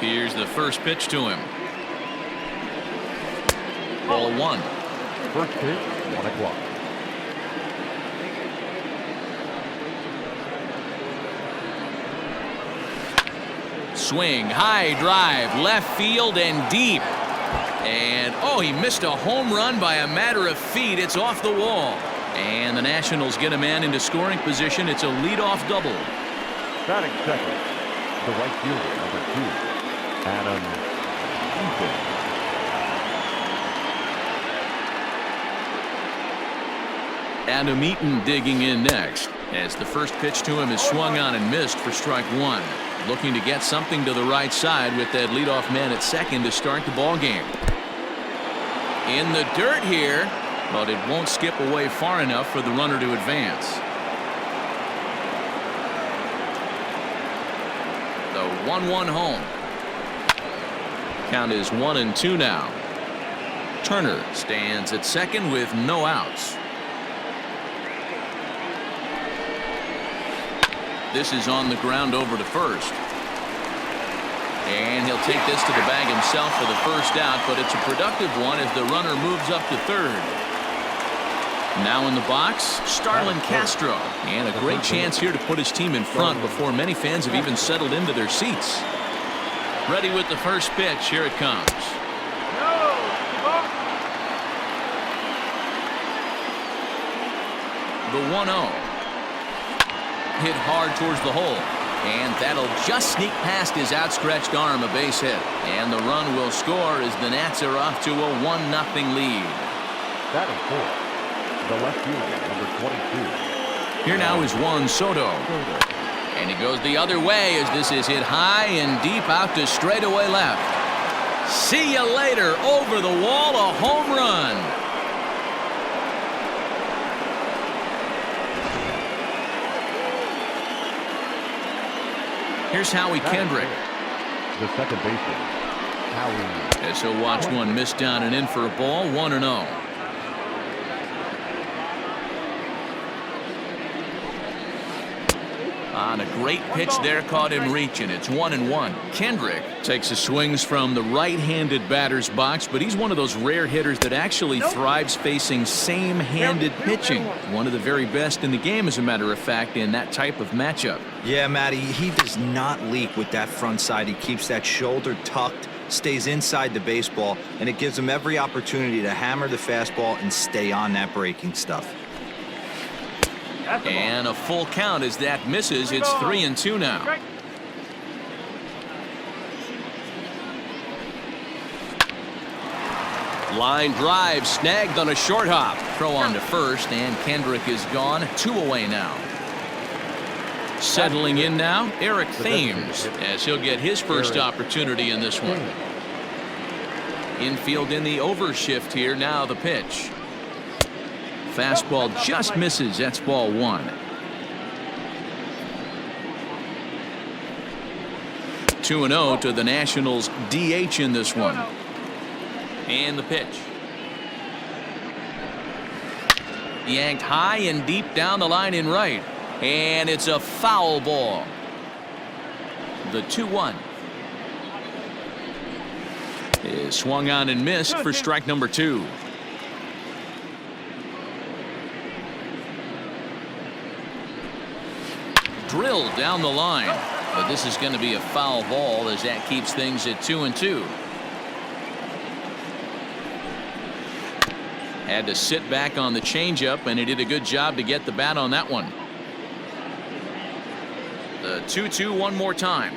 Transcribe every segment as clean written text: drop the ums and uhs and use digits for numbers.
Here's the first pitch to him. Ball 1. First pitch, 1 o'clock. Swing, high drive, left field and deep. And oh, he missed a home run by a matter of feet. It's off the wall. And the Nationals get a man into scoring position. It's a leadoff double. Batting second, the right fielder, number 2, Adam Eaton. Adam Eaton digging in next, as the first pitch to him is swung on and missed for strike 1. Looking to get something to the right side with that leadoff man at second to start the ball game. In the dirt here, but it won't skip away far enough for the runner to advance. The 1-1 home. Count is 1-2 now. Turner stands at second with no outs. This is on the ground over to first. And he'll take this to the bag himself for the first out, but it's a productive one as the runner moves up to third. Now in the box, Starlin Castro. And a great chance here to put his team in front before many fans have even settled into their seats. Ready with the first pitch. Here it comes. The 1-0. Hit hard towards the hole, and that'll just sneak past his outstretched arm, a base hit. And the run will score as the Nats are off to a 1-0 lead. Batting fourth, the left fielder, number 22. Here now is Juan Soto. And he goes the other way as this is hit high and deep out to straightaway left. See you later. Over the wall, a home run. Here's Howie Kendrick. The second baseman, Howie. As he'll watch one miss down and in for a ball. 1-0. On a great pitch there, caught him reaching. It's 1-1. Kendrick takes his swings from the right-handed batter's box, but he's one of those rare hitters that actually thrives facing same-handed pitching. One of the very best in the game, as a matter of fact, in that type of matchup. Yeah, Matty, he does not leak with that front side. He keeps that shoulder tucked, stays inside the baseball, and it gives him every opportunity to hammer the fastball and stay on that breaking stuff. And a full count as that misses. It's 3-2 now. Line drive snagged on a short hop. Throw on to first, and Kendrick is gone. 2 away now. Settling in now, Eric Thames, as he'll get his first opportunity in this one. Infield in the overshift here. Now the pitch. Fastball just misses. That's ball 1. 2-0 to the Nationals DH in this one. And the pitch. Yanked high and deep down the line in right. And it's a foul ball. The 2-1 is swung on and missed for strike number 2. Drilled down the line, but this is going to be a foul ball as that keeps things at 2-2. Had to sit back on the changeup, and he did a good job to get the bat on that one. The 2-2 one more time.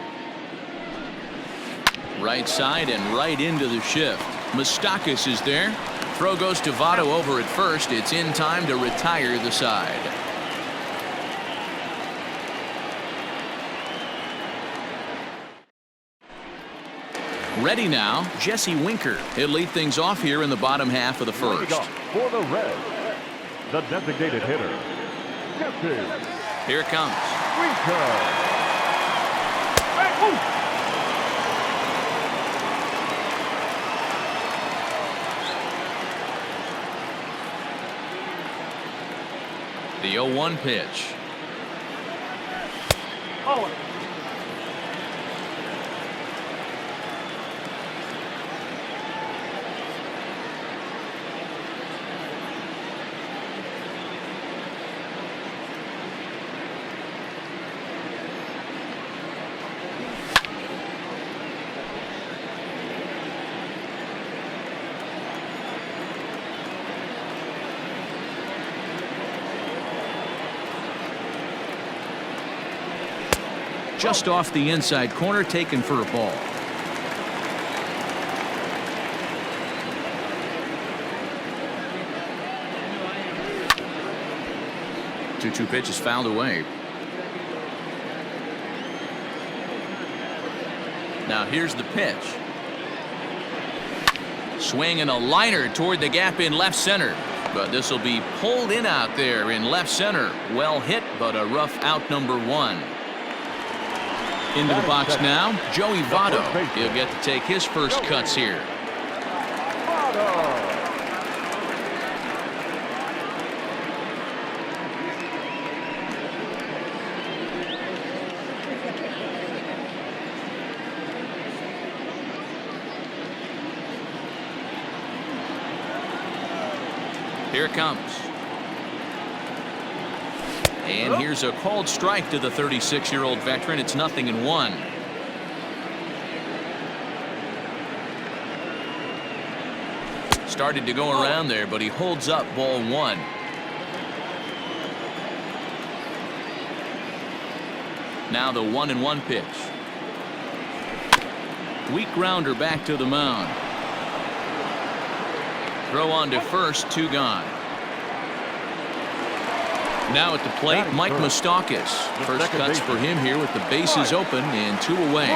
Right side and right into the shift. Moustakas is there. Throw goes to Votto over at first. It's in time to retire the side. Ready now, Jesse Winker. He'll lead things off here in the bottom half of the first. For the Reds, the designated hitter, Jesse. Here it comes. Winker. The 0-1 pitch. just off the inside corner, taken for a ball. 2-2 pitch is fouled away. Now here's the pitch. Swing and a liner toward the gap in left center. But this will be pulled in out there in left center. Well hit, but a rough out, number 1. Into the box now, Joey Votto. He'll get to take his first cuts here. Here it comes. And here's a called strike to the 36-year-old veteran. It's 0-1. Started to go around there, but he holds up, ball 1. Now the 1-1 pitch. Weak grounder back to the mound. Throw on to first, 2 gone. Now at the plate, Mike Moustakas. First cuts for him here with the bases open and 2 away.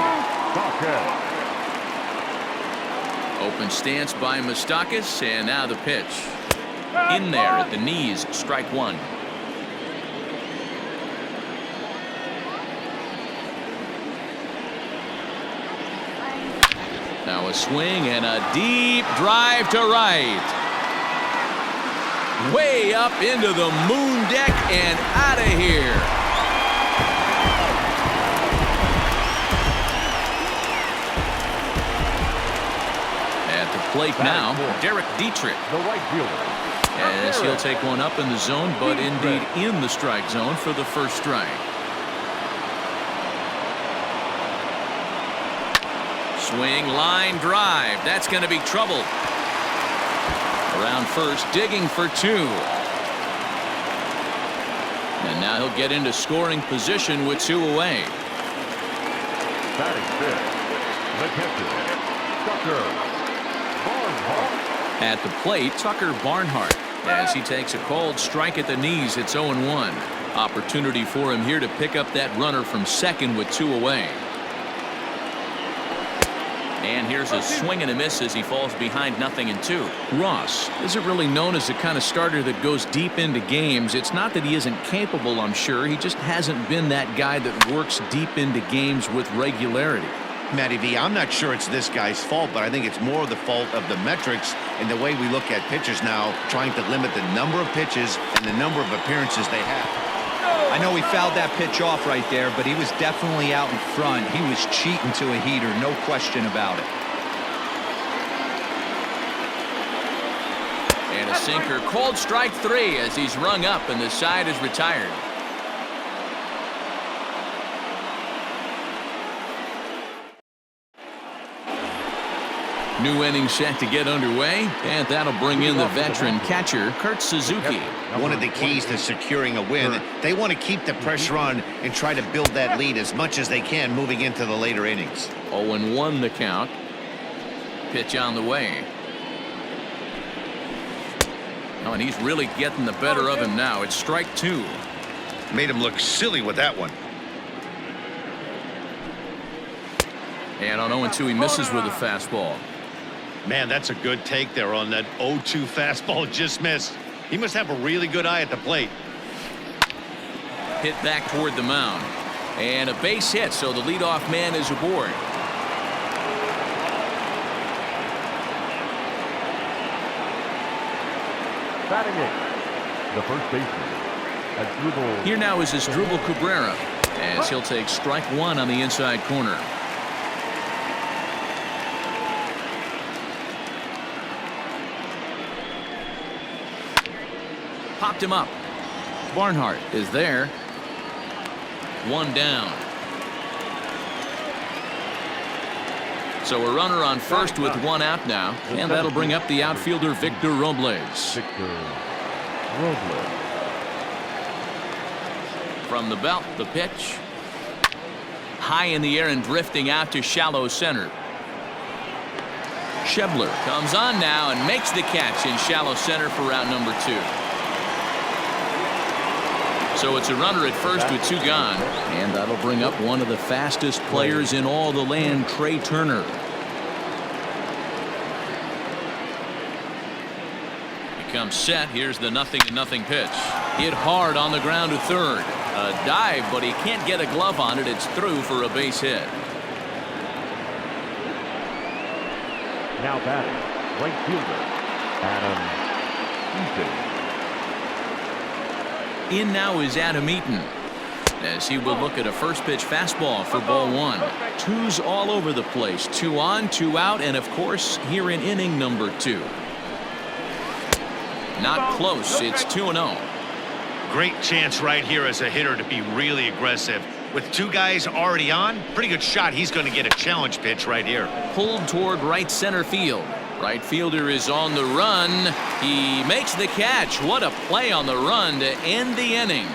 Open stance by Moustakas, and now the pitch. In there at the knees, strike 1. Now a swing and a deep drive to right. Way up into the moon deck and out of here. At the plate now, Derek Dietrich. The right fielder. As he'll take one up in the zone, but indeed in the strike zone for the first strike. Swing, line drive. That's going to be trouble. Around first, digging for 2. And now he'll get into scoring position with 2 away. Batting fifth, the catcher, Tucker Barnhart. At the plate, Tucker Barnhart. As he takes a called strike at the knees, it's 0-1. Opportunity for him here to pick up that runner from second with 2 away. And here's a swing and a miss as he falls behind 0-2. Ross isn't really known as the kind of starter that goes deep into games. It's not that he isn't capable, I'm sure. He just hasn't been that guy that works deep into games with regularity. Matty V, I'm not sure it's this guy's fault, but I think it's more the fault of the metrics and the way we look at pitchers now, trying to limit the number of pitches and the number of appearances they have. I know he fouled that pitch off right there, but he was definitely out in front. He was cheating to a heater, no question about it. And a sinker, called strike 3 as he's rung up and the side is retired. New inning set to get underway, and that'll bring in the veteran catcher, Kurt Suzuki. One of the keys to securing a win, they want to keep the pressure on and try to build that lead as much as they can moving into the later innings. 0-1 the count. Pitch on the way. Oh, and he's really getting the better of him now. It's strike 2. Made him look silly with that one. And on 0-2, he misses with a fastball. Man, that's a good take there on that 0-2 fastball just missed. He must have a really good eye at the plate. Hit back toward the mound. And a base hit, so the leadoff man is aboard. Batting eighth, the first baseman, Asdrubal. Here now is Asdrubal Cabrera, as he'll take strike 1 on the inside corner. Popped him up. Barnhart is there. 1 down. So a runner on first with 1 out now, and that'll bring up the outfielder Victor Robles. From the belt, the pitch. high in the air and drifting out to shallow center. Schebler comes on now and makes the catch in shallow center for route number 2. So it's a runner at first with 2 gone, and that'll bring up one of the fastest players in all the land, Trey Turner. He comes set. Here's the 0-0 pitch. Hit hard on the ground to third. A dive, but he can't get a glove on it. It's through for a base hit. Now batting, right fielder, Adam Eaton. In now is Adam Eaton, as he will look at a first pitch fastball for ball 1. 2's all over the place. 2 on, 2 out, and of course here in inning number 2. Not close. It's 2-0. Great chance right here as a hitter to be really aggressive. With 2 guys already on, pretty good shot. He's going to get a challenge pitch right here. Pulled toward right center field. Right fielder is on the run. He makes the catch. What a play on the run to end the inning.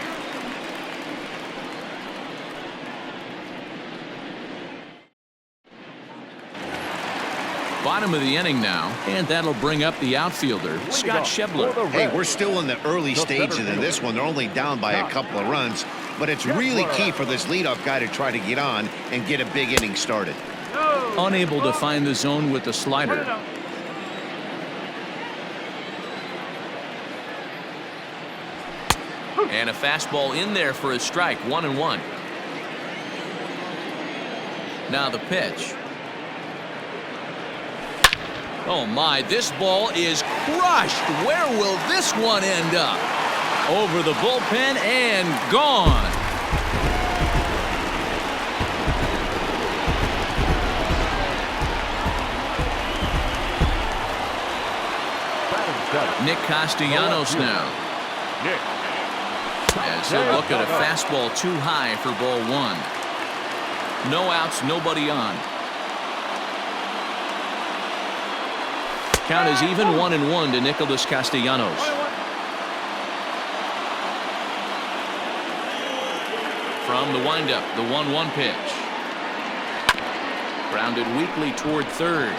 Bottom of the inning now, and that'll bring up the outfielder, Scott Schebler. Hey, we're still in the early stages of this one. They're only down by a couple of runs, but it's really key for this leadoff guy to try to get on and get a big inning started. Unable to find the zone with the slider. And a fastball in there for a strike. 1-1. Now the pitch. Oh my, this ball is crushed. Where will this one end up? Over the bullpen and gone. Nick Castellanos now. As he'll look at a fastball too high for ball 1. No outs, nobody on. Count is even 1-1 to Nicholas Castellanos. From the windup, the 1-1 pitch. Grounded weakly toward third.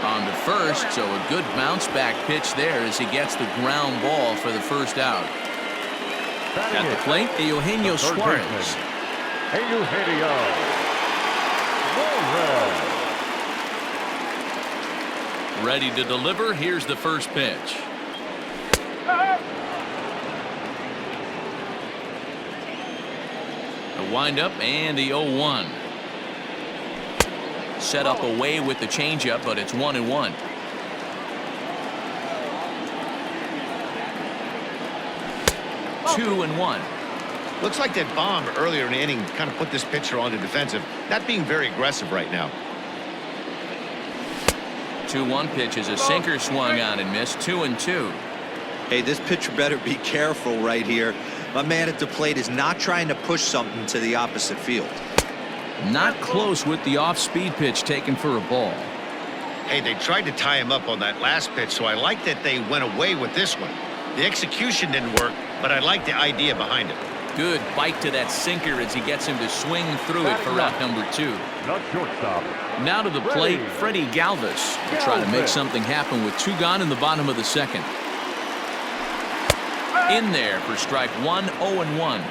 On to first, so a good bounce back pitch there as he gets the ground ball for the first out. At the plate, Eugenio Suarez. Eugenio Suarez. Ready to deliver. Here's the first pitch. The windup and the 0-1. Set up away with the changeup, but it's 1-1. Two and 1. Looks like that bomb earlier in the inning kind of put this pitcher on the defensive. Not being very aggressive right now. 2-1 pitch is a sinker swung on and missed. 2-2. Hey, this pitcher better be careful right here. My man at the plate is not trying to push something to the opposite field. Not close with the off-speed pitch taken for a ball. Hey, they tried to tie him up on that last pitch, so I like that they went away with this one. The execution didn't work, but I like the idea behind it. Good bite to that sinker as he gets him to swing through it for route number 2. Not shortstop. Now to the plate, Freddie Galvis will try to make something happen with 2 gone in the bottom of the second. In there for strike 1, 0-1.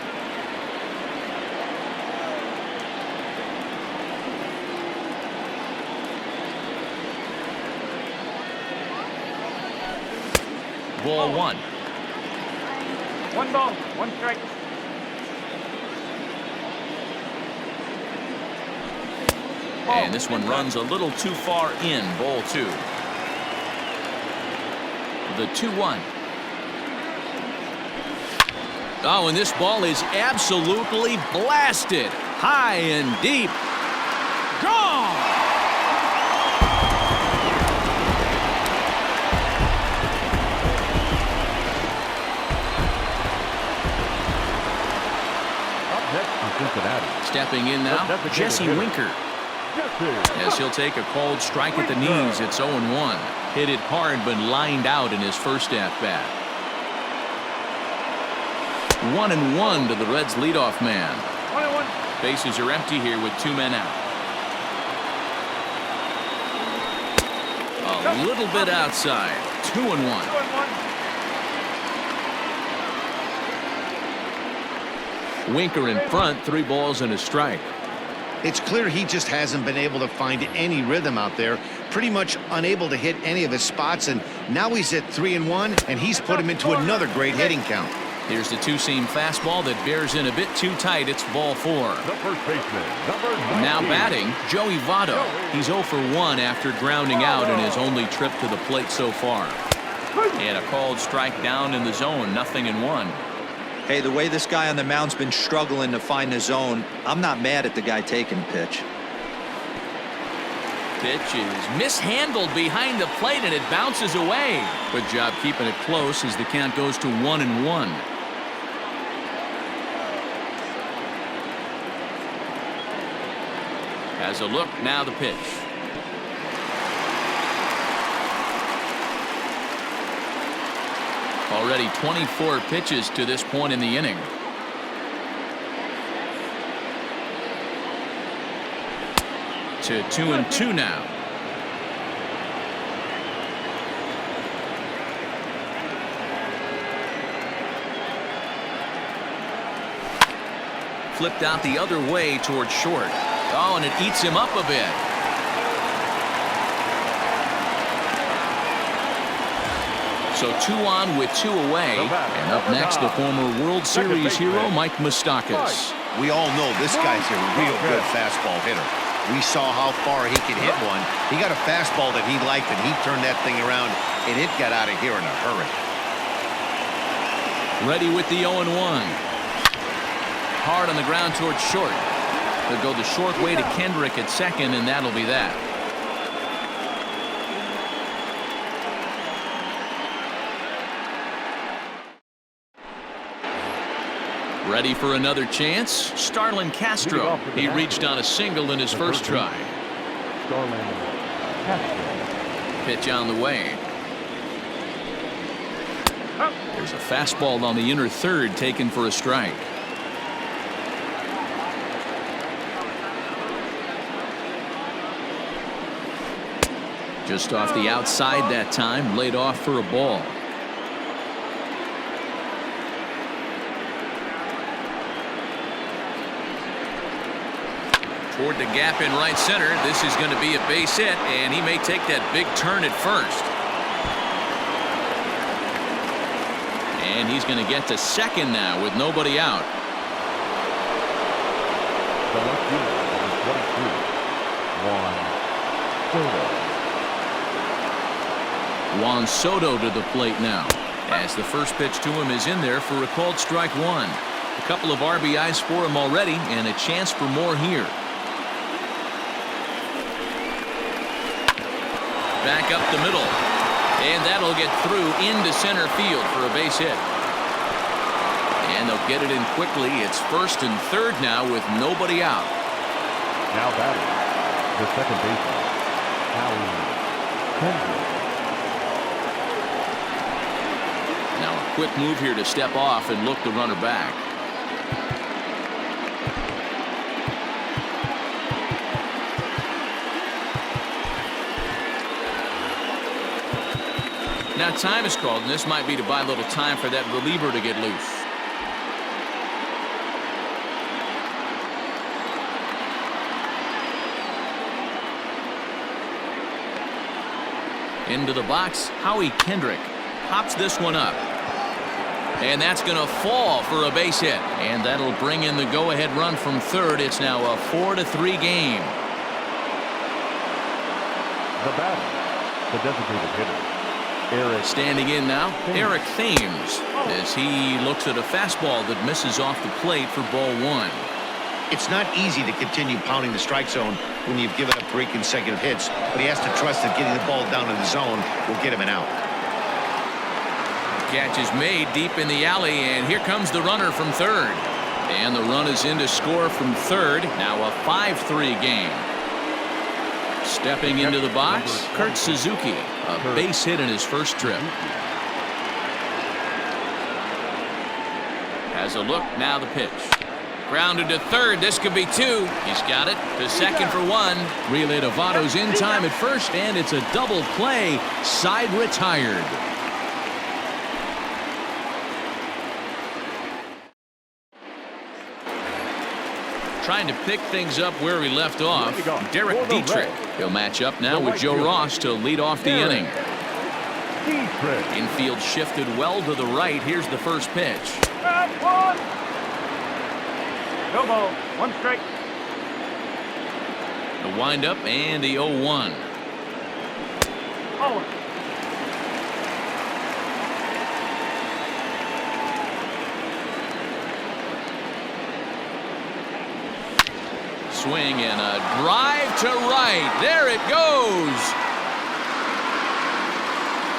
Ball 1. 1 ball, 1 strike. And this one runs a little too far in. Ball 2. The 2-1. Oh, and this ball is absolutely blasted. High and deep. Gone! Up next from Cincinnati. Stepping in now, Jesse Winker. As he'll take a called strike at the knees. It's 0-1. Hit it hard but lined out in his first at-bat. 1-1 to the Reds leadoff man. 1-1 Bases are empty here with 2 men out. A little bit outside. 2-1. 2-1. Winker in front, 3 balls and a strike. It's clear he just hasn't been able to find any rhythm out there. Pretty much unable to hit any of his spots, and now he's at 3-1, and he's put him into another great hitting count. Here's the two-seam fastball that bears in a bit too tight. It's ball 4. The first baseman, number 19. Now batting, Joey Votto. He's 0 for 1 after grounding out in his only trip to the plate so far. And a called strike down in the zone, 0-1. Hey, the way this guy on the mound's been struggling to find the zone, I'm not mad at the guy taking the pitch. Pitch is mishandled behind the plate and it bounces away. Good job keeping it close as the count goes to 1-1. Has a look, now the pitch. Already 24 pitches to this point in the inning. To 2-2 now. Flipped out the other way towards short. Oh, and it eats him up a bit. So 2 on with 2 away. And up next, the former World Series hero, Mike Moustakas. We all know this guy's a real good fastball hitter. We saw how far he could hit one. He got a fastball that he liked, and he turned that thing around, and it got out of here in a hurry. Ready with the 0-1. Hard on the ground towards short. They'll go the short way to Kendrick at second, and that'll be that. Ready for another chance? Starlin Castro. He reached on a single in his first try. Starlin Castro. Pitch on the way. There's a fastball on the inner third taken for a strike. Just off the outside that time, laid off for a ball. Toward the gap in right center. This is going to be a base hit, and he may take that big turn at first. And he's going to get to second now with nobody out. The left fielder, number 22, Juan Soto. Juan Soto to the plate now, as the first pitch to him is in there for a called strike 1. A couple of RBIs for him already, and a chance for more here. Back up the middle, and that'll get through into center field for a base hit. And they'll get it in quickly. It's first and third now with nobody out. Now batting, the second baseman, Kendrick. Now a quick move here to step off and look the runner back. Now time is called, and this might be to buy a little time for that reliever to get loose. Into the box, Howie Kendrick pops this one up. And that's going to fall for a base hit. And that'll bring in the go-ahead run from third. It's now a 4-3 game. The batter, the designated hitter, Eric. Standing in now, Eric Thames, as he looks at a fastball that misses off the plate for ball 1. It's not easy to continue pounding the strike zone when you've given up 3 consecutive hits, but he has to trust that getting the ball down in the zone will get him an out. Catch is made deep in the alley, and here comes the runner from third. And the run is in to score from third. Now a 5-3 game. Stepping into the box, Kurt Suzuki, a base hit in his first trip. Has a look, now the pitch. Grounded to third. This could be two. He's got it to second for one. Relay to Votto's in time at first, and it's a double play. Side retired. Trying to pick things up where we left off. Derek Dietrich. He'll match up now with Joe Ross to lead off the inning. Infield shifted well to the right. Here's the first pitch. No ball. One strike. The windup and the 0-1. Oh. Swing and a drive to right. There it goes.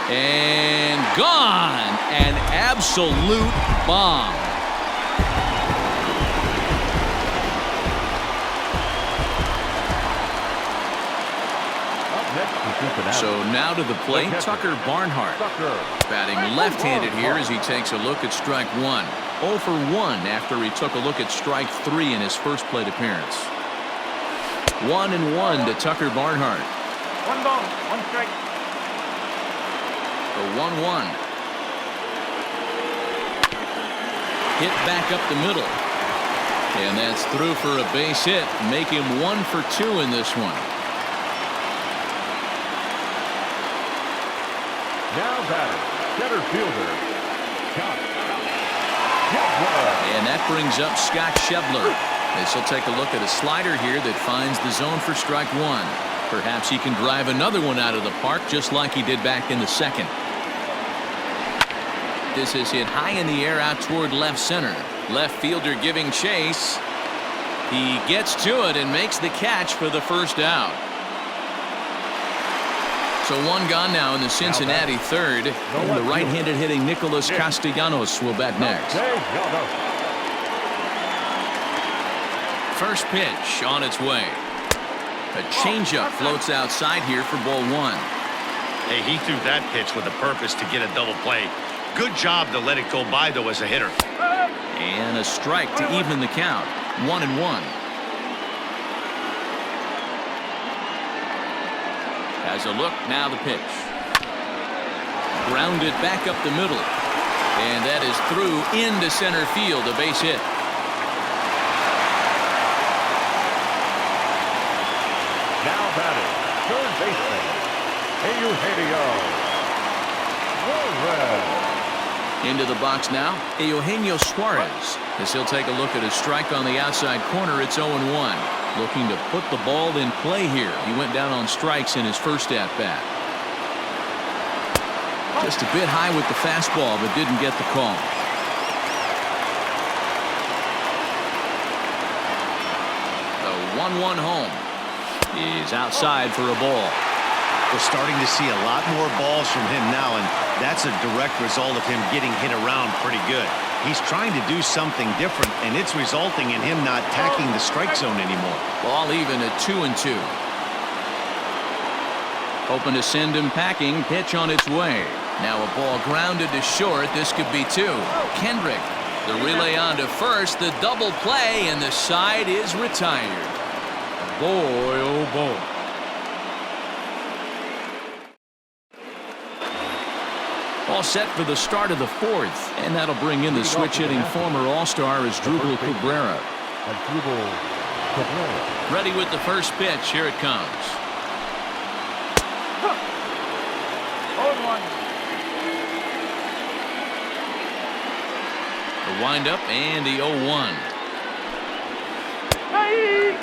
And gone. An absolute bomb. So now to the plate, Tucker Barnhart. Batting left-handed here as he takes a look at strike one. 0 for 1 after he took a look at strike 3 in his first plate appearance. 1-1 to Tucker Barnhart. One ball. One strike. The 1-1. Hit back up the middle. And that's through for a base hit. Make him 1 for 2 in this one. Now batting, center fielder, Scott Shebler. And that brings up Scott Shebler. As he'll take a look at a slider here that finds the zone for strike one. Perhaps he can drive another one out of the park just like he did back in the second. This is hit high in the air out toward left center. Left fielder giving chase. He gets to it and makes the catch for the first out. So one gone now in the Cincinnati third. And the right-handed hitting Nicholas Castellanos will bat next. First pitch on its way. A changeup floats outside here for ball one. Hey, he threw that pitch with a purpose to get a double play. Good job to let it go by, though, as a hitter. And a strike to even the count. 1-1. As a look, now the pitch. Grounded back up the middle. And that is through into center field, a base hit. Now batting, third baseman, Eugenio Suarez. Into the box now, Eugenio Suarez. As he'll take a look at a strike on the outside corner, it's 0-1. Looking to put the ball in play here. He went down on strikes in his first at-bat. Just a bit high with the fastball, but didn't get the call. The 1-1 home is outside for a ball. We're starting to see a lot more balls from him now, and that's a direct result of him getting hit around pretty good. He's trying to do something different, and it's resulting in him not attacking the strike zone anymore. Ball even at 2-2. Hoping to send him packing. Pitch on its way. Now a ball grounded to short. This could be two. Kendrick. The relay on to first. The double play, and the side is retired. Boy, oh boy. All set for the start of the fourth, and that'll bring in the switch-hitting former All-Star Asdrubal Cabrera. Ready with the first pitch. Here it comes. 0-1. The windup and the 0-1. Hey!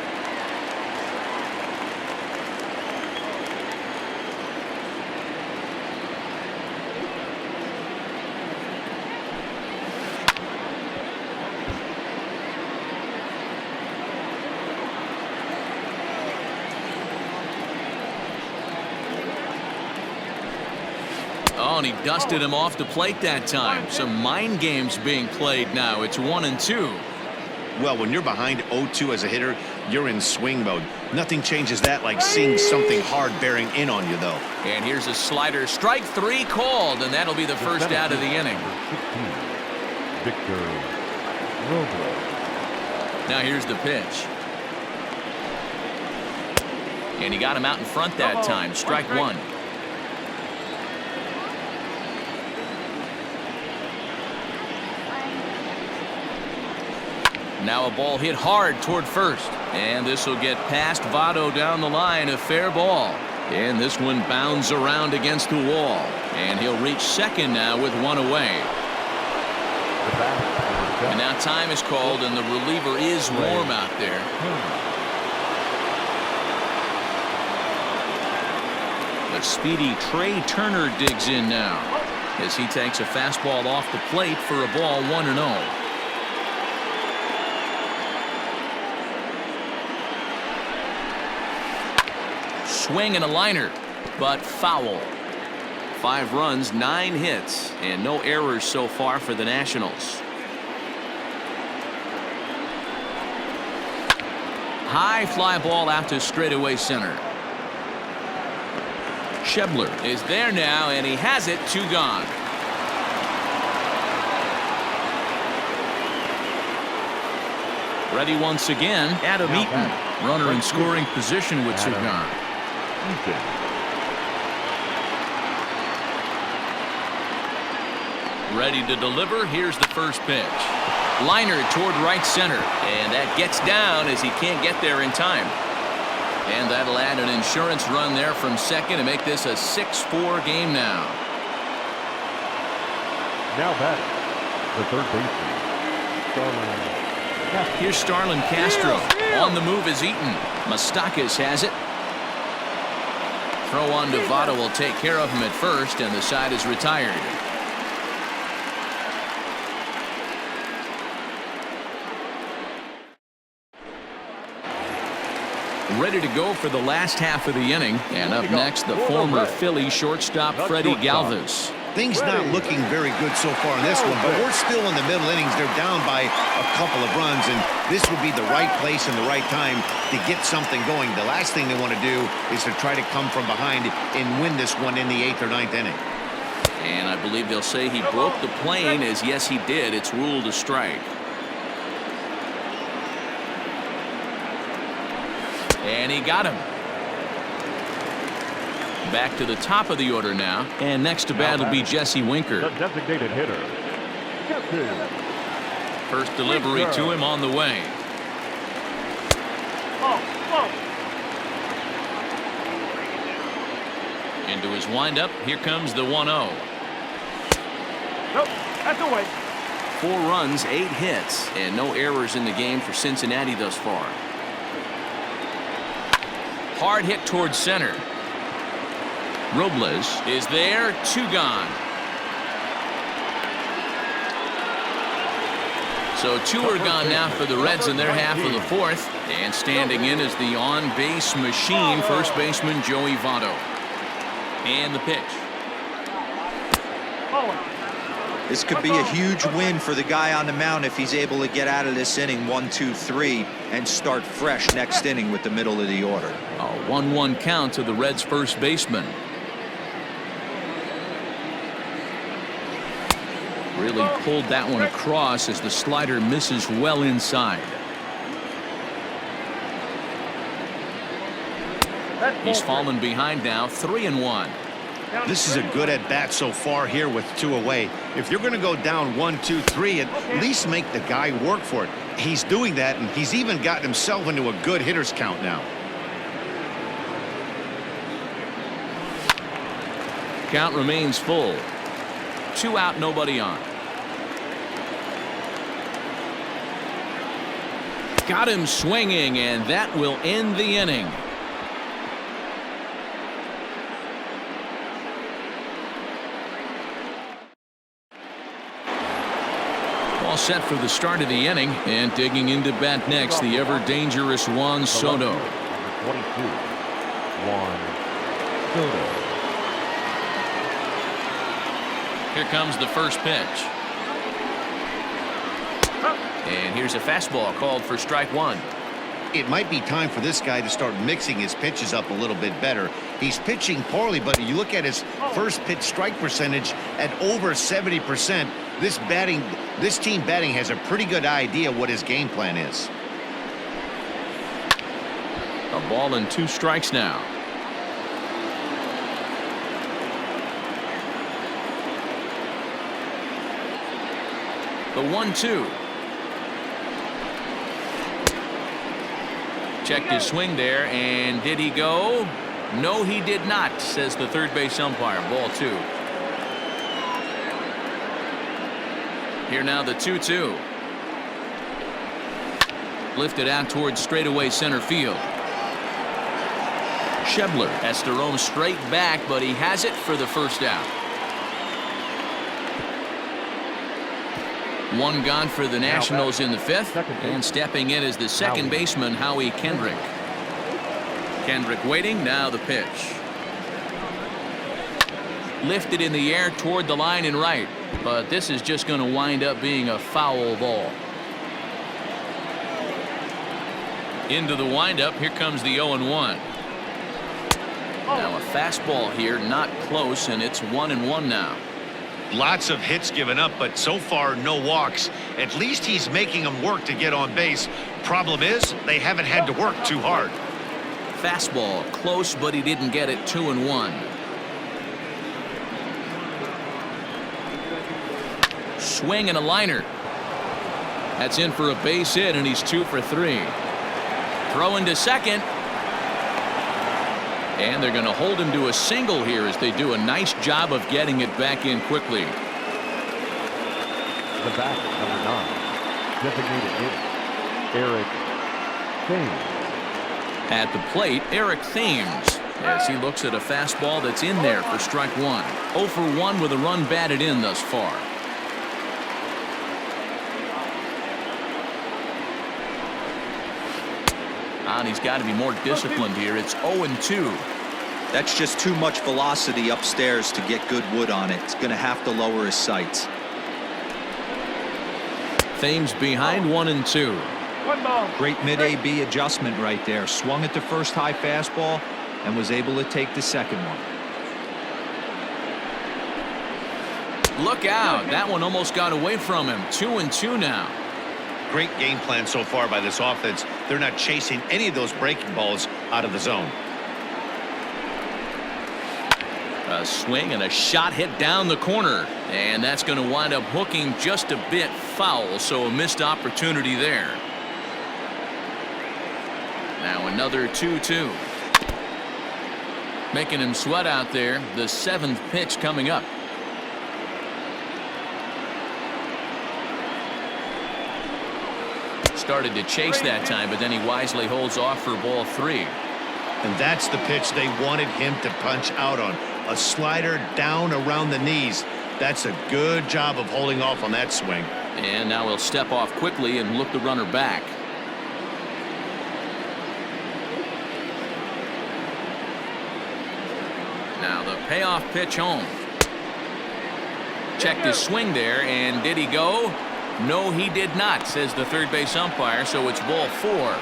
Oh, and he dusted him off the plate that time. Some mind games being played now. It's 1-2. Well, when you're behind 0-2 as a hitter, you're in swing mode. Nothing changes that like seeing something hard bearing in on you, though. And here's a slider. Strike three called, and that'll be the first out of the inning. Victor Robles. Now here's the pitch. And he got him out in front that time. Strike one. Now a ball hit hard toward first. And this will get past Votto down the line. A fair ball. And this one bounds around against the wall. And he'll reach second now with one away. And now time is called, and the reliever is warm out there. The speedy Trey Turner digs in now as he takes a fastball off the plate for a ball 1-0. Swing and a liner, but foul. 5 runs, 9 hits, and no errors so far for the Nationals. High fly ball out to straightaway center. Schebler is there now, and he has it. 2 gone. Ready once again, Adam Eaton. Runner in scoring position with 2 gone. Ready to deliver. Here's the first pitch. Liner toward right center, and that gets down as he can't get there in time. And that'll add an insurance run there from second to make this a 6-4 game now. Now batting, the third baseman, Starlin. Here's Starlin Castro. On the move is Eaton. Moustakas has it. Throw on to Votto will take care of him at first, and the side is retired. Ready to go for the last half of the inning. And up next, the former Philly shortstop Freddie Galvis. Things not looking very good so far in this one, but we're still in the middle innings. They're down by a couple of runs, and this would be the right place and the right time to get something going. The last thing they want to do is to try to come from behind and win this one in the 8th or 9th inning. And I believe they'll say he broke the plane, as yes he did. It's ruled a strike. And he got him. Back to the top of the order now. And next to bat will be Jesse Winker. The designated hitter, Jesse. First delivery to him on the way. Into his windup. Here comes the 1-0. Nope, that's away. 4 runs, 8 hits, and no errors in the game for Cincinnati thus far. Hard hit towards center. Robles is there. 2 gone. So 2 are gone now for the Reds in their half of the 4th. And standing in is the on-base machine, first baseman Joey Votto. And the pitch. This could be a huge win for the guy on the mound if he's able to get out of this inning 1, 2, 3 and start fresh next inning with the middle of the order. A 1-1 count to the Reds' first baseman. Really pulled that one across as the slider misses well inside. He's fallen behind now, 3-1. This is a good at bat so far here with 2 away. If you're going to go down 1, 2, 3, at least make the guy work for it. He's doing that, and he's even gotten himself into a good hitter's count now. Count remains full. 2 out, nobody on. Got him swinging, and that will end the inning. All set for the start of the inning, and digging into bat next, the ever-dangerous Juan Soto. 22, Juan Soto. Here comes the first pitch. And here's a fastball called for strike 1. It might be time for this guy to start mixing his pitches up a little bit better. He's pitching poorly, but you look at his first pitch strike percentage at over 70%. This team batting has a pretty good idea what his game plan is. A ball and 2 strikes now. The 1-2. Checked his swing there, and did he go? No, he did not, says the third base umpire. Ball 2. Here now the 2-2. Lifted out towards straightaway center field. Schebler has to roam straight back, but he has it for the first out. 1 gone for the Nationals in the 5th, and stepping in is the second baseman, Howie Kendrick. Kendrick waiting. Now the pitch. Lifted in the air toward the line and right, but this is just going to wind up being a foul ball. Into the windup. Here comes the 0-1. Now a fastball here, not close, and it's 1-1 now. Lots of hits given up, but so far no walks. At least he's making them work to get on base. Problem is, they haven't had to work too hard. Fastball close, but he didn't get it. 2-1. Swing and a liner. That's in for a base hit, and he's 2 for 3. Throw into second. And they're going to hold him to a single here as they do a nice job of getting it back in quickly. The back, number 9, designated hitter, Eric Thames. At the plate, Eric Thames, as he looks at a fastball that's in there for strike 1. 0 for 1 with a run batted in thus far. And he's got to be more disciplined here. It's 0-2. That's just too much velocity upstairs to get good wood on it. It's going to have to lower his sights. Thames behind 1-2. Great mid-AB adjustment right there. Swung at the first high fastball and was able to take the second one. Look out. That one almost got away from him. 2-2 now. Great game plan so far by this offense. They're not chasing any of those breaking balls out of the zone. A swing and a shot hit down the corner, and that's going to wind up hooking just a bit foul, so a missed opportunity there. Now another 2-2. Making him sweat out there. The 7th pitch coming up. Started to chase that time, but then he wisely holds off for ball 3. And that's the pitch they wanted him to punch out on. A slider down around the knees. That's a good job of holding off on that swing. And now he'll step off quickly and look the runner back. Now the payoff pitch home. Checked his swing there, and did he go? No, he did not, says the third base umpire, so it's ball 4.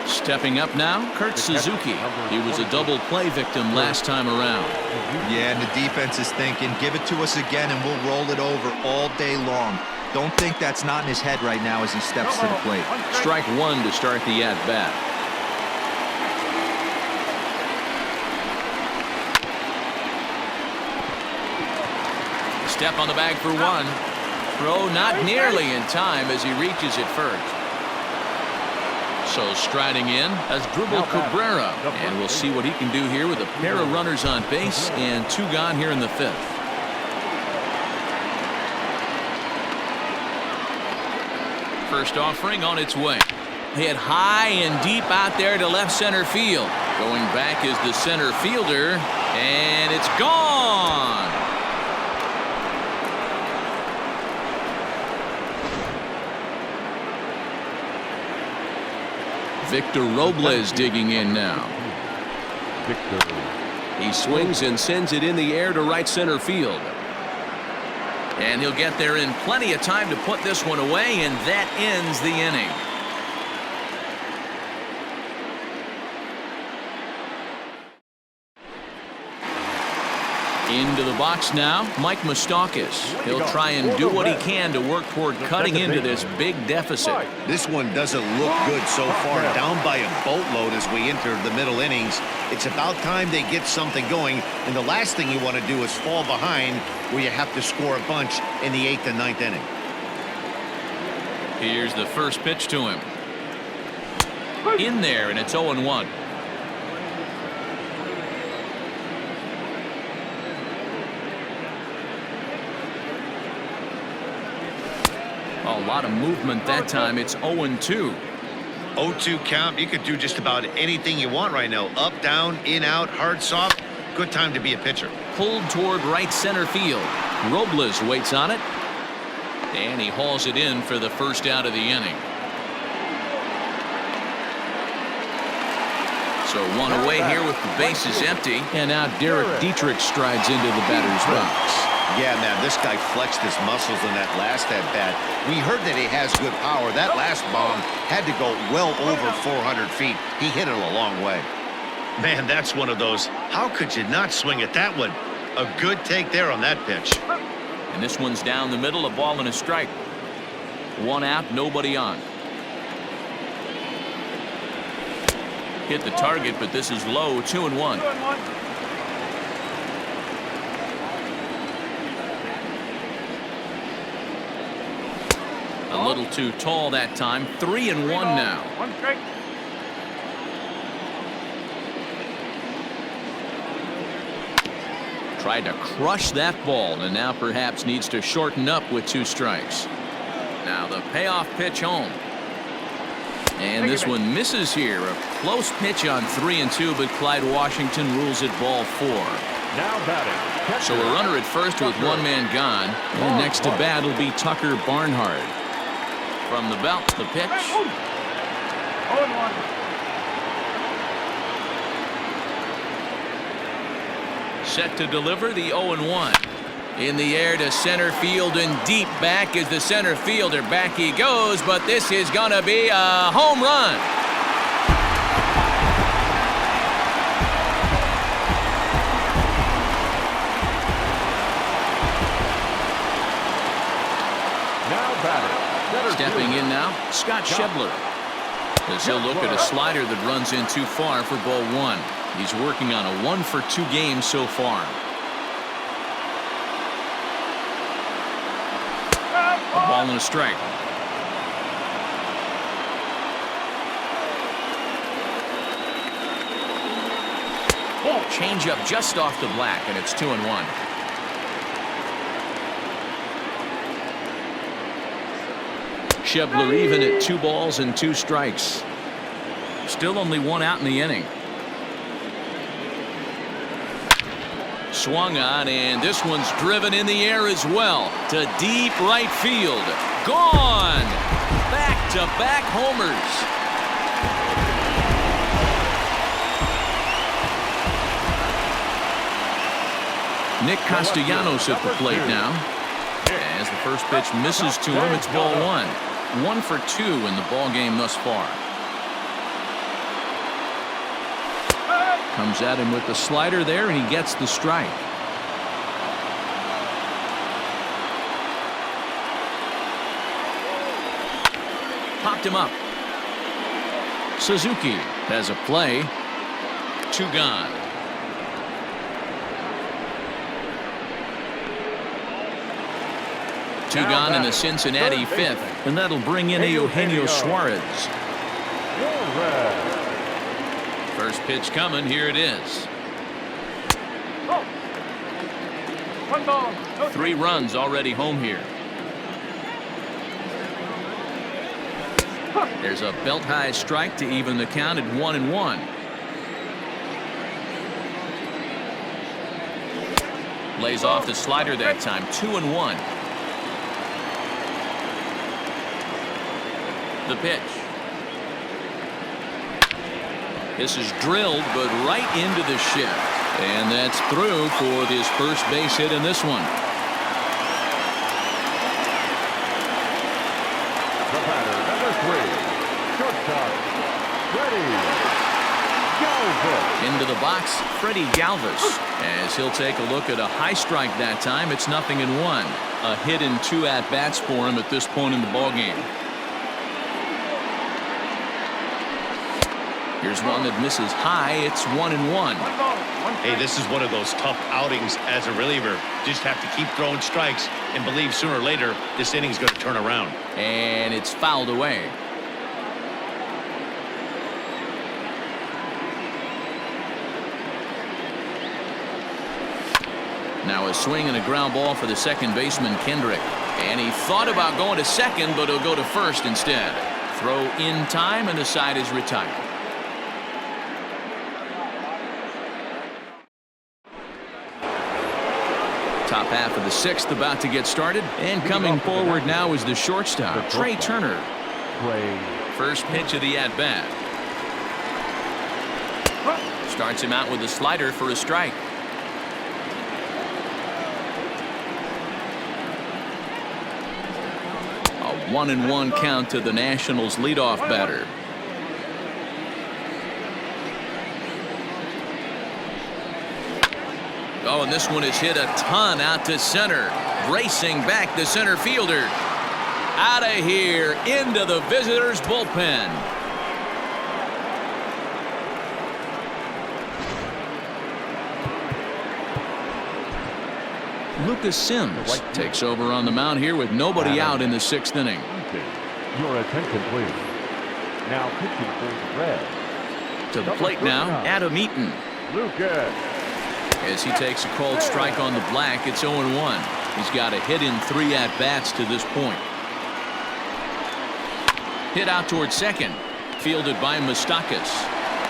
Stepping up now, Kurt Suzuki. He was a double play victim last time around. Yeah, and the defense is thinking, give it to us again and we'll roll it over all day long. Don't think that's not in his head right now as he steps to the plate. Strike 1 to start the at-bat. Step on the bag for 1. Throw not nearly in time as he reaches it first. So striding in as Dribble Cabrera, and we'll see what he can do here with a pair of runners on base and 2 gone here in the 5th. First offering on its way. Hit high and deep out there to left center field. Going back is the center fielder, and it's gone. Victor Robles digging in now. He swings and sends it in the air to right center field. And he'll get there in plenty of time to put this one away, and that ends the inning. Into the box now, Mike Moustakas. He'll try and do what he can to work toward cutting into this big deficit. This one doesn't look good so far. Down by a boatload as we enter the middle innings. It's about time they get something going, and the last thing you want to do is fall behind where you have to score a bunch in the 8th and 9th inning. Here's the first pitch to him. In there, and it's 0-1. A lot of movement that time. It's 0-2. 0-2 count. You could do just about anything you want right now. Up, down, in, out, hard, soft. Good time to be a pitcher. Pulled toward right center field. Robles waits on it. And he hauls it in for the first out of the inning. So one away here with the bases empty. And now Derek Dietrich strides into the batter's box. Yeah, man, this guy flexed his muscles in that last at-bat. We heard that he has good power. That last bomb had to go well over 400 feet. He hit it a long way. Man, that's one of those. How could you not swing at that one? A good take there on that pitch. And this one's down the middle, a ball and a strike. One out, nobody on. Hit the target, but this is low, 2-1. A little too tall that time. 3-1 now. Tried to crush that ball, and now perhaps needs to shorten up with 2 strikes. Now the payoff pitch home. And this one misses here. A close pitch on 3-2, but Clyde Washington rules it ball 4. Now batting. So a runner at first with 1 man gone. And next to bat will be Tucker Barnhart. From the belt, the pitch. 0-1. Set to deliver the 0-1. In the air to center field and deep back is the center fielder. Back he goes, but this is going to be a home run. Now batting. Stepping in now, Scott Schebler. As he'll look at a slider that runs in too far for ball 1. He's working on a 1-for-2 game so far. A ball and a strike. Change up just off the black, and it's 2-1. Schebler even at 2 balls and 2 strikes. Still only 1 out in the inning. Swung on, and this one's driven in the air as well to deep right field. Gone. Back-to-back homers. Nick Castellanos at the plate now. As the first pitch misses to him, it's ball 1. 1 for 2 in the ball game thus far. Comes at him with the slider there, and he gets the strike. Popped him up. Suzuki has a play. 2 gone. Two gone in the Cincinnati 5th, and that'll bring in Eugenio Suarez. First pitch coming. Here it is. 1 ball. 3 runs already home here. There's a belt-high strike to even the count at 1-1. Lays off the slider that time. 2-1. The pitch. This is drilled, but right into the shift. And that's through for his first base hit in this one. The batter, number 3, shortstop, ready, go. Into the box, Freddie Galvis, as he'll take a look at a high strike that time. It's 0-1. A hit and 2 at-bats for him at this point in the ballgame. Here's one that misses high. It's 1-1. Hey, this is one of those tough outings as a reliever. Just have to keep throwing strikes and believe sooner or later this inning's going to turn around. And it's fouled away. Now a swing and a ground ball for the second baseman, Kendrick. And he thought about going to second, but he'll go to first instead. Throw in time, and the side is retired. Top half of the 6th about to get started. And coming forward now is the shortstop, Trey Turner. First pitch of the at-bat. Starts him out with a slider for a strike. A 1-1 count to the Nationals' leadoff batter. Oh, and this one is hit a ton out to center. Racing back the center fielder. Out of here into the visitors' bullpen. Lucas Sims takes over on the mound here with nobody out in the 6th inning. Your attention, please. Now pitching for the Reds. To the plate now, Adam Eaton. Lucas. As he takes a called strike on the black, it's 0-1. He's got a hit in 3 at-bats to this point. Hit out towards second. Fielded by Moustakas.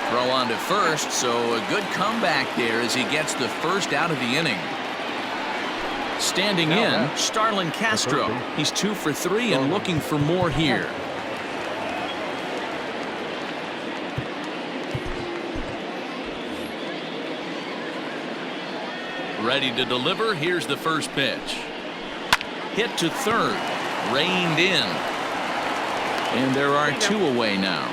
Throw on to first, so a good comeback there as he gets the first out of the inning. Standing in, Starlin Castro. He's 2 for 3 and looking for more here. Ready to deliver. Here's the first pitch. Hit to third. Reined in. And there are 2 away now.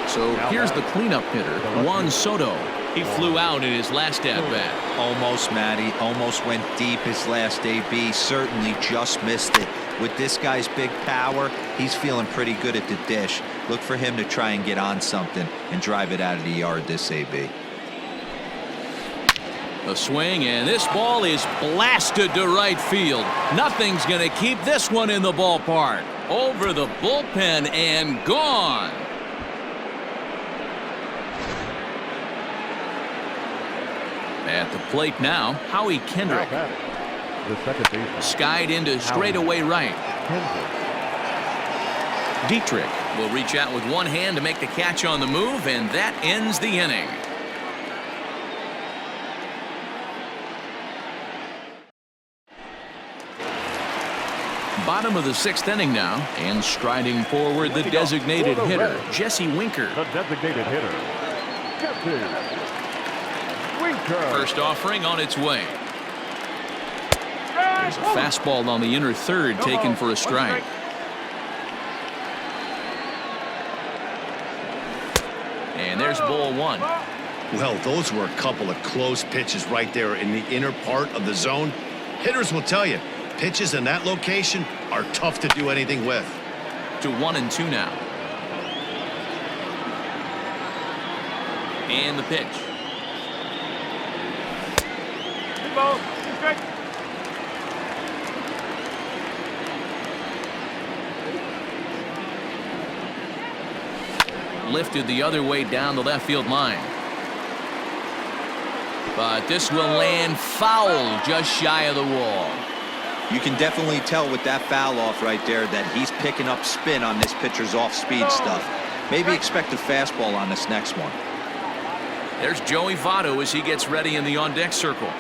So here's the cleanup hitter, Juan Soto. He flew out in his last at-bat. Almost, Matty. Almost went deep his last AB. Certainly just missed it. With this guy's big power, he's feeling pretty good at the dish. Look for him to try and get on something and drive it out of the yard this AB. A swing, and this ball is blasted to right field. Nothing's going to keep this one in the ballpark. Over the bullpen and gone. At the plate now, Howie Kendrick. The second baseman. Skied into straightaway right. Dietrich will reach out with one hand to make the catch on the move, and that ends the inning. Bottom of the 6th inning now, and striding forward the designated hitter, Jesse Winker. The designated hitter, Jesse Winker. First offering on its way. There's a fastball on the inner third taken for a strike. And there's ball 1. Well, those were a couple of close pitches right there in the inner part of the zone. Hitters will tell you, pitches in that location are tough to do anything with. To 1-2 now. And the pitch. Ball. Lifted the other way down the left field line. But this will land foul just shy of the wall. You can definitely tell with that foul off right there that he's picking up spin on this pitcher's off-speed stuff. Maybe expect a fastball on this next one. There's Joey Votto as he gets ready in the on-deck circle.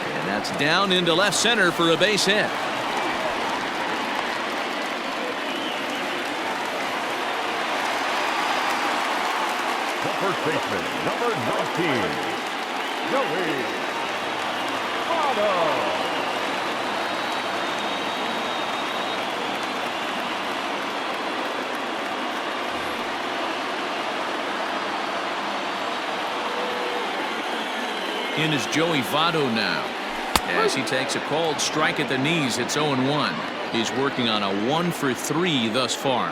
And that's down into left center for a base hit. The first baseman, number 19, Joey Votto. In is Joey Votto now. As he takes a called strike at the knees, it's 0-1. He's working on a 1-for-3 thus far.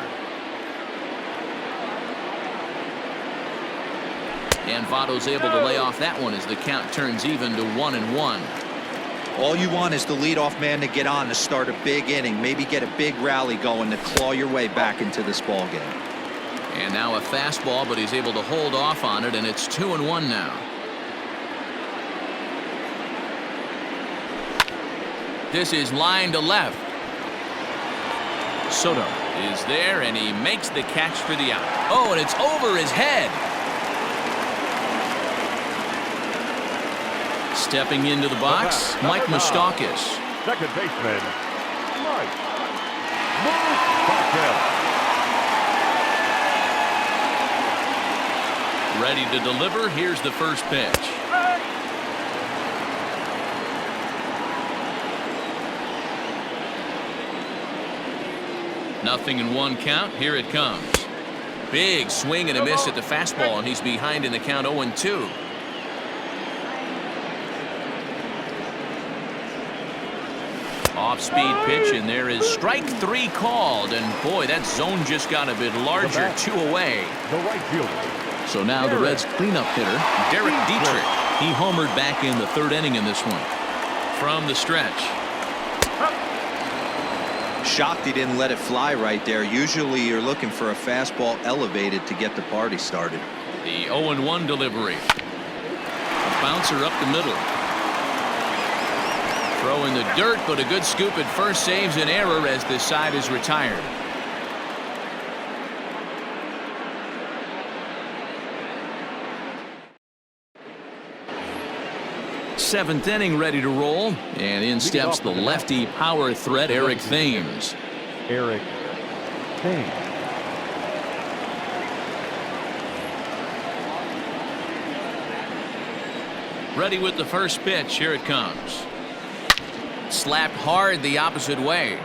And Votto's able to lay off that one as the count turns even to 1-1. All you want is the leadoff man to get on to start a big inning, maybe get a big rally going to claw your way back into this ball game. And now a fastball, but he's able to hold off on it, and it's 2-1 now. This is line to left. Soto is there, and he makes the catch for the out. Oh, and it's over his head. Stepping into the box, Mike Moustakas. Second baseman, Mike Moustakas. Ready to deliver. Here's the first pitch. Nothing in one count. Here it comes. Big swing and a miss at the fastball, and he's behind in the count 0-2. Off-speed pitch, and there is strike 3 called. And boy, that zone just got a bit larger. 2 away. The right fielder. So now the Reds' cleanup hitter, Derek Dietrich. He homered back in the 3rd inning in this one. From the stretch. Shocked he didn't let it fly right there. Usually you're looking for a fastball elevated to get the party started. The 0-1 delivery. A bouncer up the middle. Throw in the dirt, but a good scoop at first saves an error as this side is retired. Seventh inning ready to roll, and in steps the lefty power threat Eric Thames. Eric Thames. Ready with the first pitch. Here it comes. Slapped hard the opposite way.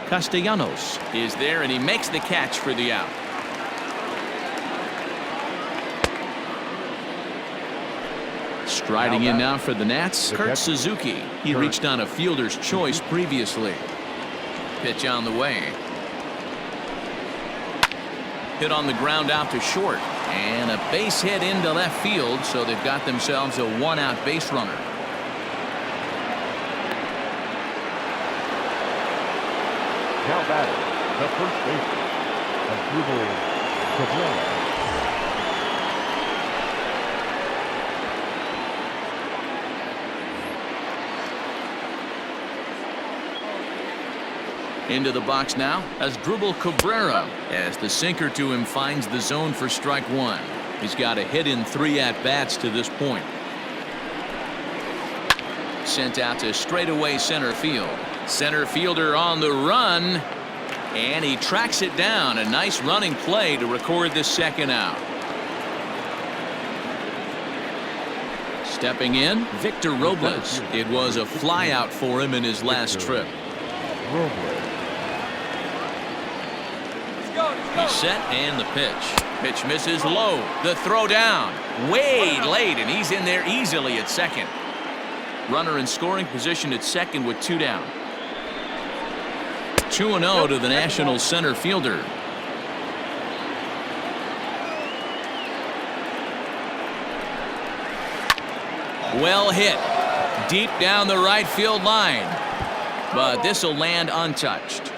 Castellanos is there, and he makes the catch for the out. Striding in now for the Nats, Kurt Suzuki. He reached on a fielder's choice previously. Pitch on the way. Hit on the ground out to short, and a base hit into left field, so they've got themselves a 1-out base runner. Now batting, the first baseman, Drupal Cabrera. Into the box now as Drupal Cabrera, as the sinker to him finds the zone for strike 1. He's got a hit in 3 at-bats to this point. Sent out to straightaway center field. Center fielder on the run, and he tracks it down. A nice running play to record the second out. Stepping in, Victor Robles. It was a fly out for him in his last trip. He's set, and the pitch. Pitch misses low. The throw down. Way late, and he's in there easily at second. Runner in scoring position at second with 2 down. 2-0 to the National center fielder. Well hit. Deep down the right field line. But this will land untouched.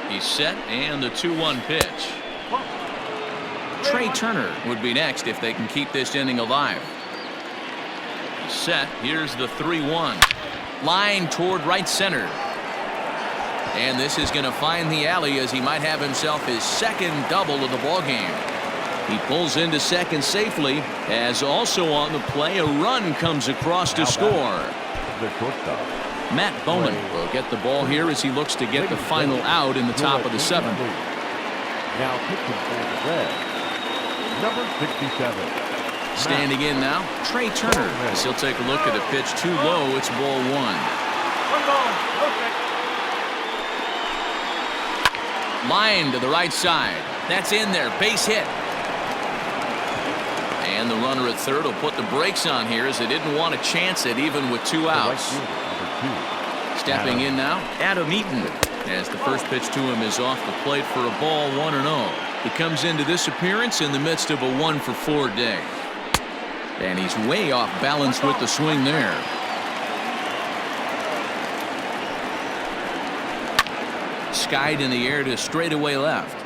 He's set, and the 2-1 pitch. Trey Turner would be next if they can keep this inning alive. He's set. Here's the 3-1. Line toward right center. And this is going to find the alley as he might have himself his second double of the ball game. He pulls into second safely, as also on the play a run comes across to score. The shortstop, Matt Bowman will get the ball here as he looks to get the final out in the top of the 7th. Now pitching for the Reds, number 67. Standing in now, Trey Turner, as he'll take a look at a pitch too low. It's ball 1. 1 ball. Okay. Line to the right side. That's in there. Base hit. And the runner at third will put the brakes on here as they didn't want to chance it even with 2 The right outs. fielder, number 2. Stepping in now, Adam Eaton, as the first pitch to him is off the plate for a ball, 1-0. He comes into this appearance in the midst of a 1-for-4 day. And he's way off balance with the swing there. Skied in the air to straightaway left.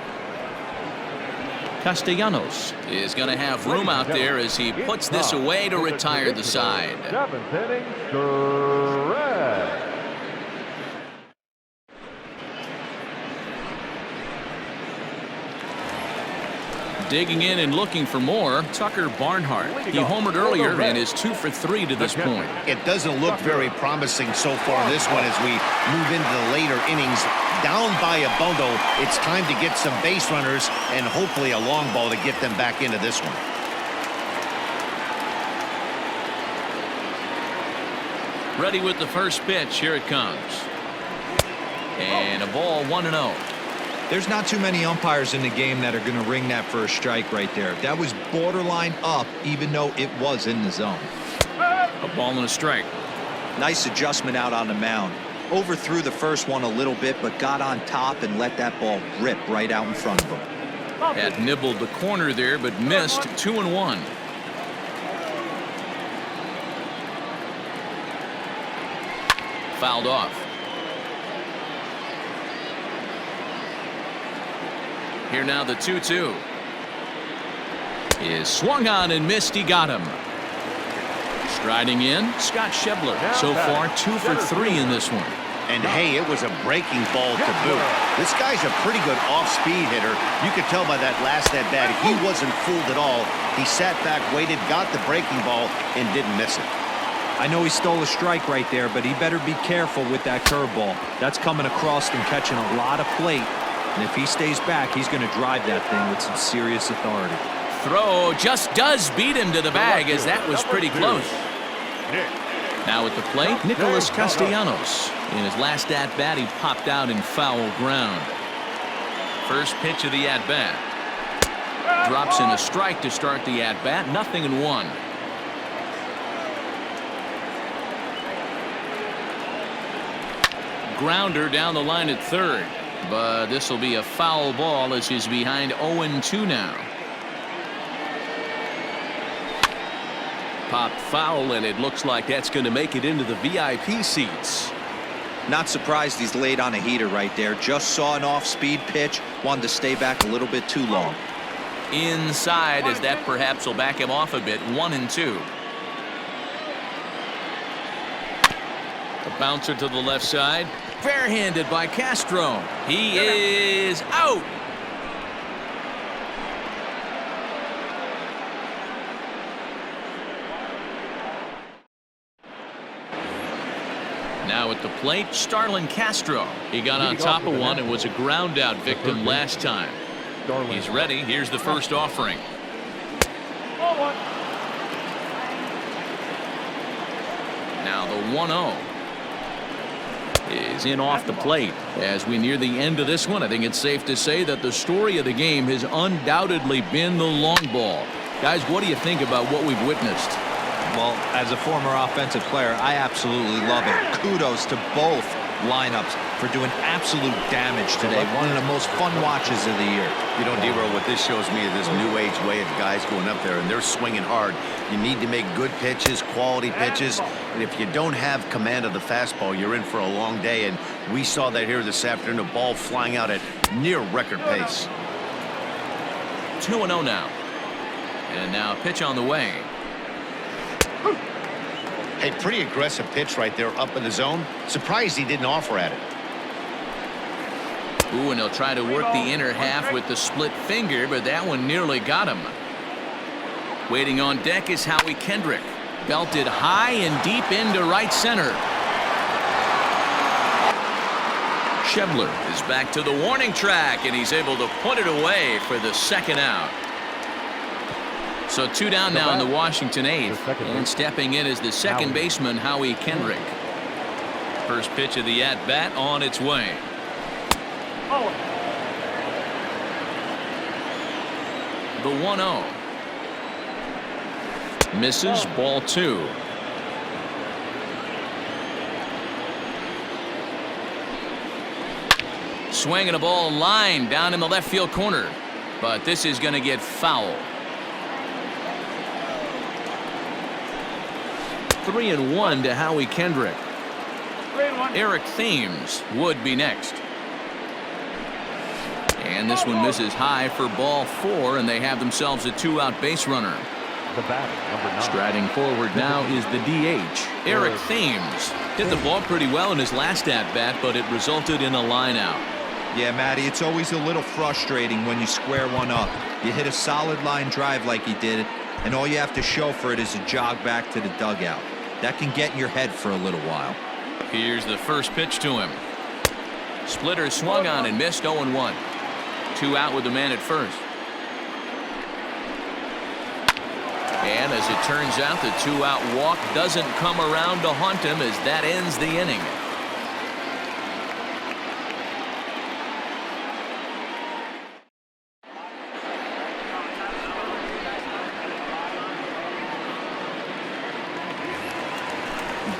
Castellanos is going to have room out there as he puts this away to retire the side. 7th inning, stretch. Digging in and looking for more, Tucker Barnhart. He homered earlier and is 2 for 3 to this point. It doesn't look very promising so far in this one as we move into the later innings. Down by a bundle, it's time to get some base runners and hopefully a long ball to get them back into this one. Ready with the first pitch. Here it comes. And a ball, 1-0. There's not too many umpires in the game that are going to ring that for a strike right there. That was borderline up, even though it was in the zone. A ball and a strike. Nice adjustment out on the mound. Overthrew the first one a little bit, but got on top and let that ball rip right out in front of him. Had nibbled the corner there, but missed. 2-1. Fouled off. Here now the 2-2. Is swung on and missed. He got him. Striding in, Scott Schebler. So far 2 for 3 in this one. And hey, it was a breaking ball to boot. This guy's a pretty good off-speed hitter. You could tell by that last at bat he wasn't fooled at all. He sat back, waited, got the breaking ball, and didn't miss it. I know he stole a strike right there, but he better be careful with that curveball. That's coming across and catching a lot of plate. And if he stays back, he's going to drive that thing with some serious authority. Throw just does beat him to the bag, as that was pretty close. Now at the plate, Nicholas Castellanos. In his last at-bat, he popped out in foul ground. First pitch of the at-bat. Drops in a strike to start the at-bat. 0-1. Grounder down the line at third. But this will be a foul ball as he's behind 0-2 now. Popped foul, and it looks like that's going to make it into the VIP seats. Not surprised he's laid on a heater right there. Just saw an off-speed pitch. Wanted to stay back a little bit too long. Inside, as that perhaps will back him off a bit. 1-2. A bouncer to the left side. Fair-handed by Castro. He is out. Now at the plate, Starlin Castro. He got on top of one and was a ground out victim last time. He's ready. Here's the first offering. Now the 1-0 is in off the plate. As we near the end of this one, I think it's safe to say that the story of the game has undoubtedly been the long ball. Guys, what do you think about what we've witnessed? Well, as a former offensive player, I absolutely love it. Kudos to both lineups for doing absolute damage today. One of the most fun watches of the year. You know, D-Row, what this shows me is this new age way of guys going up there, and they're swinging hard. You need to make good pitches, quality pitches, and if you don't have command of the fastball, you're in for a long day, and we saw that here this afternoon, a ball flying out at near record pace. 2-0 now. And now a pitch on the way. A pretty aggressive pitch right there up in the zone. Surprised he didn't offer at it. Ooh, and he'll try to work the inner half with the split finger, but that one nearly got him. Waiting on deck is Howie Kendrick. Belted high and deep into right center. Schebler is back to the warning track, and he's able to put it away for the second out. So 2 down now in the Washington 8th, and stepping in is the second baseman, Howie Kendrick. First pitch of the at-bat on its way. The 1-0. Misses, ball 2. Swinging a ball line down in the left field corner, but this is going to get foul. 3-1 to Howie Kendrick. 3-1. Eric Thames would be next. And this one misses high for ball 4, and they have themselves a 2-out base runner. The batter, number 9. Striding forward now is the DH, Eric Thames. Hit the ball pretty well in his last at-bat, but it resulted in a line out. Yeah, Matty, it's always a little frustrating when you square one up. You hit a solid line drive like he did, and all you have to show for it is a jog back to the dugout. That can get in your head for a little while. Here's the first pitch to him. Splitter swung on and missed. 0-1. 2 out with the man at first. And as it turns out, the 2-out walk doesn't come around to haunt him as that ends the inning.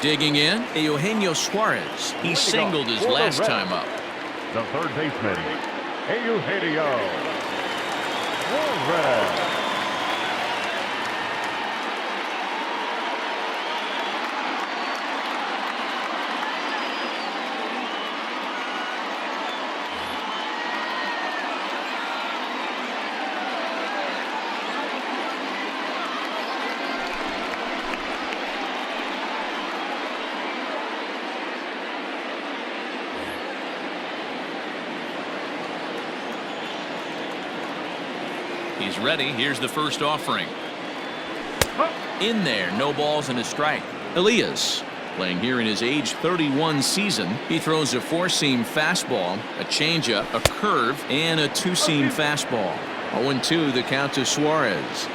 Digging in, Eugenio Suarez. He singled his last time up. The third baseman, Eugenio Suarez. He's ready. Here's the first offering. In there, no balls and a strike. Elias, playing here in his age 31 season. He throws a 4-seam fastball, a changeup, a curve, and a 2-seam fastball. 0-2 the count to Suarez.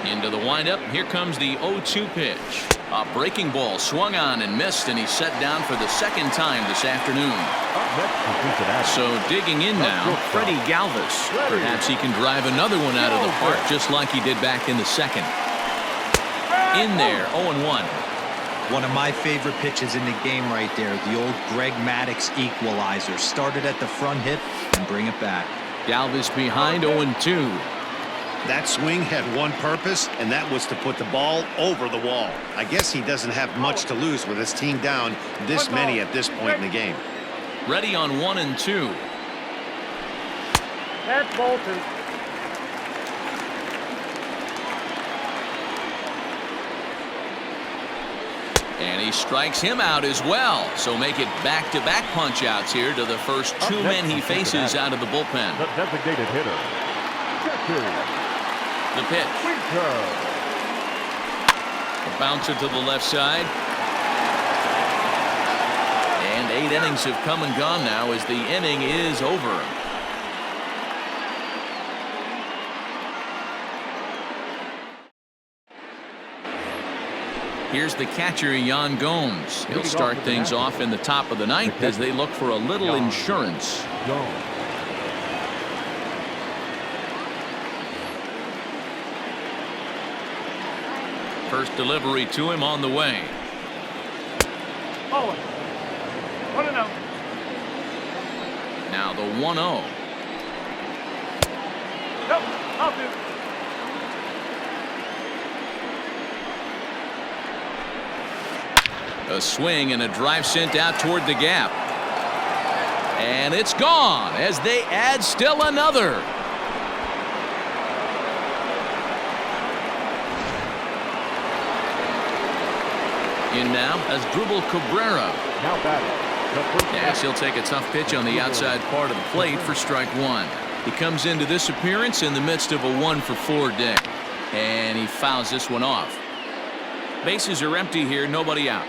Into the windup. Here comes the 0-2 pitch. A breaking ball swung on and missed, and he's set down for the second time this afternoon. So digging in now, Freddie Galvis. Perhaps he can drive another one out of the park just like he did back in the second. In there, 0-1. One of my favorite pitches in the game right there. The old Greg Maddux equalizer. Started at the front hip and bring it back. Galvis behind, 0-2. That swing had one purpose, and that was to put the ball over the wall. I guess he doesn't have much to lose with his team down this many at this point in the game. Ready on 1-2. That's Bolton. And he strikes him out as well. So make it back-to-back punch-outs here to the first 2 men he faces out of the bullpen. The designated hitter, Jesse. The pitch. A bouncer to the left side. And 8 innings have come and gone now as the inning is over. Here's the catcher, Yan Gomes. He'll start things off in the top of the 9th as they look for a little insurance. First delivery to him on the way. Oh, 1-0. Now the 1-0. Nope, I'll do. A swing and a drive sent out toward the gap. And it's gone as they add still another. In now as Drupal Cabrera. Now batting. Yes, he'll take a tough pitch on the outside part of the plate for strike 1. He comes into this appearance in the midst of a 1-for-4 day. And he fouls this one off. Bases are empty here, nobody out.